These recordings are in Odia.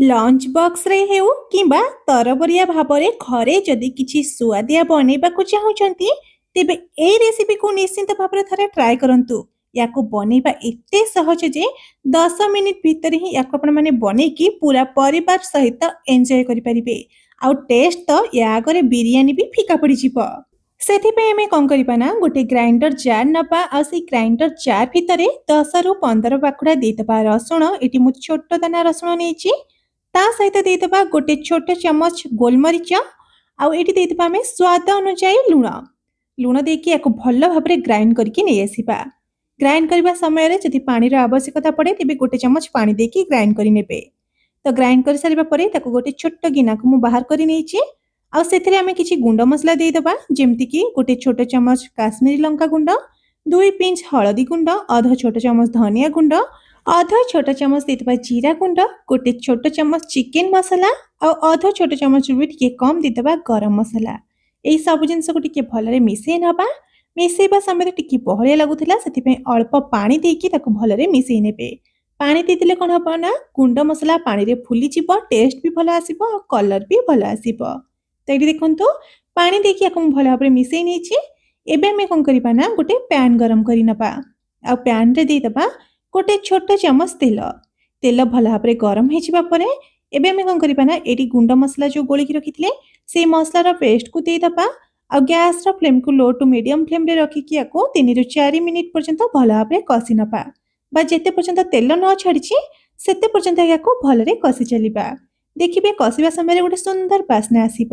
ଲଞ୍ଚ ବକ୍ସରେ ହେଉ କିମ୍ବା ତରବରିଆ ଭାବରେ ଘରେ ଯଦି କିଛି ସୁଆଦିଆ ବନେଇବାକୁ ଚାହୁଁଛନ୍ତି ତେବେ ଏଇ ରେସିପିକୁ ନିଶ୍ଚିନ୍ତ ଭାବରେ ଥରେ ଟ୍ରାଏ କରନ୍ତୁ। ୟାକୁ ବନେଇବା ଏତେ ସହଜ ଯେ 10 ମିନିଟ୍ ଭିତରେ ହିଁ ୟାକୁ ଆପଣମାନେ ବନେଇକି ପୁରା ପରିବାର ସହିତ ଏନ୍ଜୟ କରିପାରିବେ। ଆଉ ଟେଷ୍ଟ ତ ୟା ଆଗରେ ବିରିୟାନୀ ବି ଫିକା ପଡ଼ିଯିବ। ସେଥିପାଇଁ ଆମେ କ'ଣ କରିବା ନା ଗୋଟେ ଗ୍ରାଇଣ୍ଡର ଜାର୍ ନେବା ଆଉ ସେଇ ଗ୍ରାଇଣ୍ଡର ଜାର୍ ଭିତରେ 10ରୁ 15 ପାଖୁଡ଼ା ଦେଇଦେବା ରସୁଣ। ଏଠି ମୁଁ ଛୋଟ ଦାନା ରସୁଣ ନେଇଛି। ତା ସହିତ ଦେଇଦେବା ଗୋଟେ ଛୋଟ ଚାମଚ ଗୋଲମରିଚ ଆଉ ଏଠି ଦେଇଦେବା ଆମେ ସ୍ୱାଦ ଅନୁଯାୟୀ ଲୁଣ। ଲୁଣ ଦେଇକି ୟାକୁ ଭଲ ଭାବରେ ଗ୍ରାଇଣ୍ଡ କରିକି ନେଇ ଆସିବା। ଗ୍ରାଇଣ୍ଡ କରିବା ସମୟରେ ଯଦି ପାଣିର ଆବଶ୍ୟକତା ପଡ଼େ ତେବେ ଗୋଟେ ଚାମଚ ପାଣି ଦେଇକି ଗ୍ରାଇଣ୍ଡ କରି ନେବେ। ତ ଗ୍ରାଇଣ୍ଡ କରିସାରିବା ପରେ ତାକୁ ଗୋଟେ ଛୋଟ ଗିନାକୁ ମୁଁ ବାହାର କରି ନେଇଛି। ଆଉ ସେଥିରେ ଆମେ କିଛି ଗୁଣ୍ଡ ମସଲା ଦେଇଦେବା, ଯେମିତିକି ଗୋଟେ ଛୋଟ ଚାମଚ କାଶ୍ମୀରୀ ଲଙ୍କା ଗୁଣ୍ଡ, 2 ପିଞ୍ଚ ହଳଦୀ ଗୁଣ୍ଡ, ଅଧ ଛୋଟ ଚାମଚ ଧନିଆ ଗୁଣ୍ଡ, ଅଧ ଛୋଟ ଚାମଚ ଦେଇଦେବା ଜିରା ଗୁଣ୍ଡ, ଗୋଟେ ଛୋଟ ଚାମଚ ଚିକେନ ମସଲା ଆଉ ଅଧ ଛୋଟ ଚାମଚରୁ ବି ଟିକେ କମ୍ ଦେଇଦେବା ଗରମ ମସଲା। ଏଇ ସବୁ ଜିନିଷକୁ ଟିକେ ଭଲରେ ମିଶାଇ ନେବା। ମିଶାଇବା ସମୟରେ ଟିକେ ବହଳିଆ ଲାଗୁଥିଲା, ସେଥିପାଇଁ ଅଳ୍ପ ପାଣି ଦେଇକି ତାକୁ ଭଲରେ ମିଶାଇ ନେବେ। ପାଣି ଦେଇଦେଲେ କ'ଣ ହେବ ନା ଗୁଣ୍ଡ ମସଲା ପାଣିରେ ଫୁଲିଯିବ, ଟେଷ୍ଟ ବି ଭଲ ଆସିବ ଆଉ କଲର୍ ବି ଭଲ ଆସିବ। ତ ଏଇଠି ଦେଖନ୍ତୁ ପାଣି ଦେଇକି ୟାକୁ ମୁଁ ଭଲ ଭାବରେ ମିଶାଇ ନେଇଛି। ଏବେ ଆମେ କ'ଣ କରିବା ନା ଗୋଟେ ପ୍ୟାନ୍ ଗରମ କରି ନେବା। ଆଉ ପ୍ୟାନ୍ରେ ଦେଇଦେବା ଗୋଟେ ଛୋଟ ଚାମଚ ତେଲ। ତେଲ ଭଲ ଭାବରେ ଗରମ ହେଇଯିବା ପରେ ଏବେ ଆମେ କ'ଣ କରିବା ନା ଏଠି ଗୁଣ୍ଡ ମସଲା ଯେଉଁ ଗୋଳିକି ରଖିଥିଲେ ସେଇ ମସଲାର ପେଷ୍ଟକୁ ଦେଇଦେବା। ଆଉ ଗ୍ୟାସ୍ର ଫ୍ଲେମ୍କୁ ଲୋ ଟୁ ମିଡ଼ିୟମ୍ ଫ୍ଲେମ୍ରେ ରଖିକି ୟାକୁ 3ରୁ 4 ମିନିଟ୍ ପର୍ଯ୍ୟନ୍ତ ଭଲ ଭାବରେ କଷି ନେବା। ବା ଯେତେ ପର୍ଯ୍ୟନ୍ତ ତେଲ ନ ଛାଡ଼ିଛି ସେତେ ପର୍ଯ୍ୟନ୍ତ ୟାକୁ ଭଲରେ କଷି ଚାଲିବା। ଦେଖିବେ କଷିବା ସମୟରେ ଗୋଟେ ସୁନ୍ଦର ବାସ୍ନା ଆସିବ।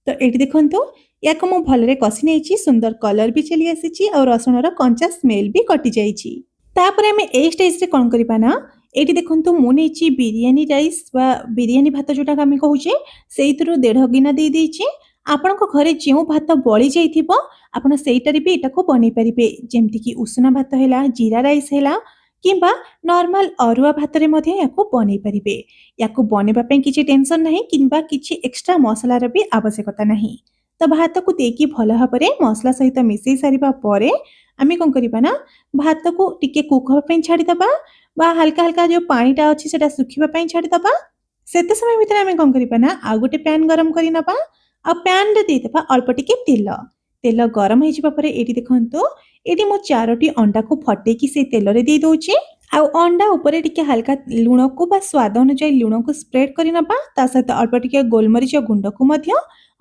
ତ ଏଇଠି ଦେଖନ୍ତୁ ୟାକୁ ମୁଁ ଭଲରେ କଷି ନେଇଛି, ସୁନ୍ଦର କଲର୍ ବି ଚାଲି ଆସିଛି ଆଉ ରସୁଣର କଞ୍ଚା ସ୍ମେଲ୍ ବି କଟିଯାଇଛି। ତାପରେ ଆମେ ଏଇ ଷ୍ଟେଜ୍ରେ କ'ଣ କରିବା ନା ଏଇଠି ଦେଖନ୍ତୁ ମୁଁ ନେଇଛି ବିରିୟାନୀ ରାଇସ୍ ବା ବିରିୟାନୀ ଭାତ ଯେଉଁଟାକୁ ଆମେ କହୁଛେ, ସେଇଥିରୁ 1.5 ଗିନା ଦେଇଦେଇଛି। ଆପଣଙ୍କ ଘରେ ଯେଉଁ ଭାତ ବଳି ଯାଇଥିବ ଆପଣ ସେଇଟାରେ ବି ଏଟାକୁ ବନେଇ ପାରିବେ, ଯେମିତିକି ଉଷୁନା ଭାତ ହେଲା, ଜିରା ରାଇସ୍ ହେଲା କିମ୍ବା ନର୍ମାଲ ଅରୁଆ ଭାତରେ ମଧ୍ୟ ୟାକୁ ବନେଇ ପାରିବେ। ୟାକୁ ବନେଇବା ପାଇଁ କିଛି ଟେନସନ୍ ନାହିଁ କିମ୍ବା କିଛି ଏକ୍ସଟ୍ରା ମସଲାର ବି ଆବଶ୍ୟକତା ନାହିଁ। ତ ଭାତକୁ ଦେଇକି ଭଲ ଭାବରେ ମସଲା ସହିତ ମିଶାଇ ସାରିବା ପରେ ଆମେ କ'ଣ କରିବା ନା ଭାତକୁ ଟିକେ କୁକ୍ ହେବା ପାଇଁ ଛାଡ଼ିଦେବା ବା ହାଲକା ହାଲକା ଯେଉଁ ପାଣିଟା ଅଛି ସେଟା ଶୁଖିବା ପାଇଁ ଛାଡ଼ିଦେବା। ସେତେ ସମୟ ଭିତରେ ଆମେ କ'ଣ କରିବା ନା ଆଉ ଗୋଟେ ପ୍ୟାନ୍ ଗରମ କରି ନେବା। ଆଉ ପ୍ୟାନ୍ରେ ଦେଇଦେବା ଅଳ୍ପ ଟିକେ ତେଲ। ତେଲ ଗରମ ହେଇଯିବା ପରେ ଏଇଠି ଦେଖନ୍ତୁ ଏଇଠି ମୁଁ 4ଟି ଅଣ୍ଡାକୁ ଫଟେଇକି ସେଇ ତେଲରେ ଦେଇ ଦେଉଛି। ଆଉ ଅଣ୍ଡା ଉପରେ ଟିକେ ହାଲକା ଲୁଣକୁ ବା ସ୍ୱାଦ ଅନୁଯାୟୀ ଲୁଣକୁ ସ୍ପ୍ରେଡ୍ କରି ନେବା। ତା ସହିତ ଅଳ୍ପ ଟିକେ ଗୋଲମରିଚ ଗୁଣ୍ଡକୁ ମଧ୍ୟ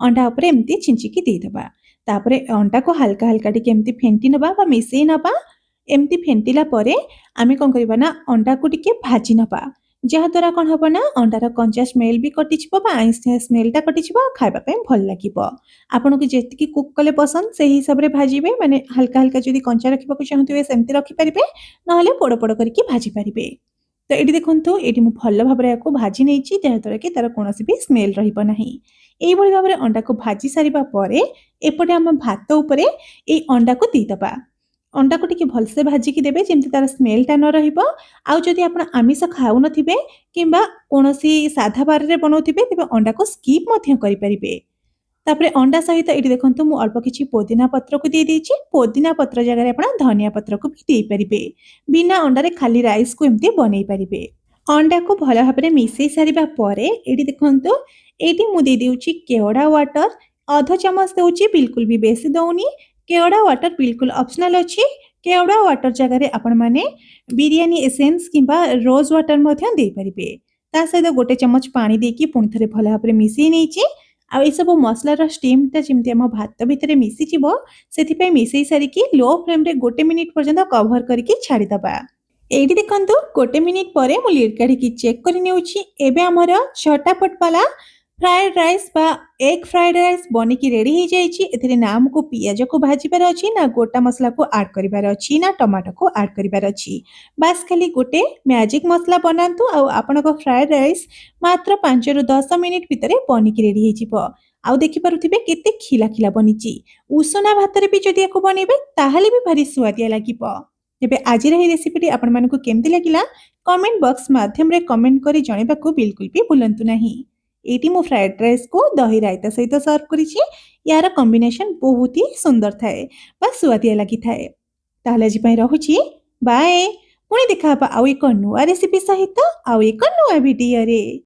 ଅଣ୍ଡା ଉପରେ ଏମିତି ଛିଞ୍ଚିକି ଦେଇଦେବା। ତାପରେ ଅଣ୍ଡାକୁ ହାଲକା ହାଲକା ଟିକେ ଏମିତି ଫେଣ୍ଟି ନେବା ବା ମିଶାଇ ନେବା। ଏମିତି ଫେଣ୍ଟିଲା ପରେ ଆମେ କ'ଣ କରିବା ନା ଅଣ୍ଡାକୁ ଟିକେ ଭାଜି ନେବା। ଯାହାଦ୍ୱାରା କ'ଣ ହେବ ନା ଅଣ୍ଡାର କଞ୍ଚା ସ୍ମେଲ୍ ବି କଟିଯିବ ବା ଆଇଁଷିଆ ସ୍ମେଲ୍ଟା କଟିଯିବ ଆଉ ଖାଇବା ପାଇଁ ଭଲ ଲାଗିବ। ଆପଣଙ୍କୁ ଯେତିକି କୁକ୍ କଲେ ପସନ୍ଦ ସେହି ହିସାବରେ ଭାଜିବେ, ମାନେ ହାଲକା ହାଲକା ଯଦି କଞ୍ଚା ରଖିବାକୁ ଚାହୁଁଥିବେ ସେମିତି ରଖିପାରିବେ, ନହେଲେ ପୋଡ଼ ପୋଡ଼ କରିକି ଭାଜି ପାରିବେ। ତ ଏଇଠି ଦେଖନ୍ତୁ ଏଇଠି ମୁଁ ଭଲ ଭାବରେ ୟାକୁ ଭାଜି ନେଇଛି, ଯାହାଦ୍ୱାରା କି ତାର କୌଣସି ବି ସ୍ମେଲ୍ ରହିବ ନାହିଁ। ଏଇଭଳି ଭାବରେ ଅଣ୍ଡାକୁ ଭାଜି ସାରିବା ପରେ ଏପଟେ ଆମ ଭାତ ଉପରେ ଏଇ ଅଣ୍ଡାକୁ ଦେଇଦେବା। ଅଣ୍ଡାକୁ ଟିକେ ଭଲସେ ଭାଜିକି ଦେବେ ଯେମିତି ତାର ସ୍ମେଲ୍ଟା ନ ରହିବ। ଆଉ ଯଦି ଆପଣ ଆମିଷ ଖାଉନଥିବେ କିମ୍ବା କୌଣସି ସାଧା ବାରରେ ବନାଉଥିବେ ତେବେ ଅଣ୍ଡାକୁ ସ୍କିପ୍ ମଧ୍ୟ କରିପାରିବେ। ତାପରେ ଅଣ୍ଡା ସହିତ ଏଇଠି ଦେଖନ୍ତୁ ମୁଁ ଅଳ୍ପ କିଛି ପୋଦିନା ପତ୍ରକୁ ଦେଇଦେଇଛି। ପୋଦିନା ପତ୍ର ଜାଗାରେ ଆପଣ ଧନିଆ ପତ୍ରକୁ ବି ଦେଇପାରିବେ। ବିନା ଅଣ୍ଡାରେ ଖାଲି ରାଇସ୍କୁ ଏମିତି ବନେଇ ପାରିବେ। ଅଣ୍ଡାକୁ ଭଲ ଭାବରେ ମିଶାଇ ସାରିବା ପରେ ଏଇଠି ଦେଖନ୍ତୁ ଏଇଠି ମୁଁ ଦେଇଦେଉଛି କେଓଡ଼ା ୱାଟର। ଅଧ ଚାମଚ ଦେଉଛି, ବିଲକୁଲ ବି ବେଶୀ ଦେଉନି। କେଓଡ଼ା ୱାଟର ବିଲକୁଲ ଅପସନାଲ୍ ଅଛି। କେଓଡ଼ା ୱାଟର ଜାଗାରେ ଆପଣମାନେ ବିରିୟାନୀ ଏସେନ୍ସ କିମ୍ବା ରୋଜ୍ ୱାଟର ମଧ୍ୟ ଦେଇପାରିବେ। ତା ସହିତ ଗୋଟେ ଚାମଚ ପାଣି ଦେଇକି ପୁଣି ଥରେ ଭଲ ଭାବରେ ମିଶାଇ ନେଇଛି। ଆଉ ଏସବୁ ମସଲାର ଷ୍ଟିମ୍ଟା ଯେମିତି ଆମ ଭାତ ଭିତରେ ମିଶିଯିବ ସେଥିପାଇଁ ମିଶାଇ ସାରିକି ଲୋ ଫ୍ଲେମ୍ରେ 1 ମିନିଟ୍ ପର୍ଯ୍ୟନ୍ତ କଭର କରିକି ଛାଡ଼ିଦେବା। ଏଇଠି ଦେଖନ୍ତୁ 1 ମିନିଟ୍ ପରେ ମୁଁ ଲିଡ୍ କାଢ଼ିକି ଚେକ୍ କରି ନେଉଛି। ଏବେ ଆମର ଝଟାପଟ ବାଲା ଫ୍ରାଏଡ୍ ରାଇସ୍ ବା ଏଗ୍ ଫ୍ରାଏଡ୍ ରାଇସ୍ ବନିକି ରେଡ଼ି ହେଇଯାଇଛି। ଏଥିରେ ନା ଆମକୁ ପିଆଜକୁ ଭାଜିବାର ଅଛି, ନା ଗୋଟା ମସଲାକୁ ଆଡ଼୍ କରିବାର ଅଛି, ନା ଟମାଟୋକୁ ଆଡ଼୍ କରିବାର ଅଛି। ବାସ୍ ଖାଲି ଗୋଟେ ମ୍ୟାଜିକ୍ ମସଲା ବନାନ୍ତୁ ଆଉ ଆପଣଙ୍କ ଫ୍ରାଏଡ୍ ରାଇସ୍ ମାତ୍ର 5ରୁ 10 ମିନିଟ୍ ଭିତରେ ବନିକି ରେଡ଼ି ହେଇଯିବ। ଆଉ ଦେଖିପାରୁଥିବେ କେତେ ଖିଲା ଖିଲା ବନିଛି। ଉଷୁନା ଭାତରେ ବି ଯଦି ୟାକୁ ବନେଇବେ ତାହେଲେ ବି ଭାରି ସୁଆଦିଆ ଲାଗିବ। ତେବେ ଆଜିର ଏହି ରେସିପିଟି ଆପଣମାନଙ୍କୁ କେମିତି ଲାଗିଲା କମେଣ୍ଟ ବକ୍ସ ମାଧ୍ୟମରେ କମେଣ୍ଟ କରି ଜଣାଇବାକୁ ବିଲକୁଲ ବି ଭୁଲନ୍ତୁ ନାହିଁ। ଏଇଠି ମୁଁ ଫ୍ରାଏଡ୍ ରାଇସ୍କୁ ଦହି ରାଇତା ସହିତ ସର୍ଭ କରିଛି। ୟାର କମ୍ବିନେସନ୍ ବହୁତ ହି ସୁନ୍ଦର ଥାଏ ବା ସୁଆଦିଆ ଲାଗିଥାଏ। ତାହେଲେ ଆଜି ପାଇଁ ରହୁଛି, ବାଏ। ପୁଣି ଦେଖା ହେବା ଆଉ ଏକ ନୂଆ ରେସିପି ସହିତ ଆଉ ଏକ ନୂଆ ଭିଡିଓରେ।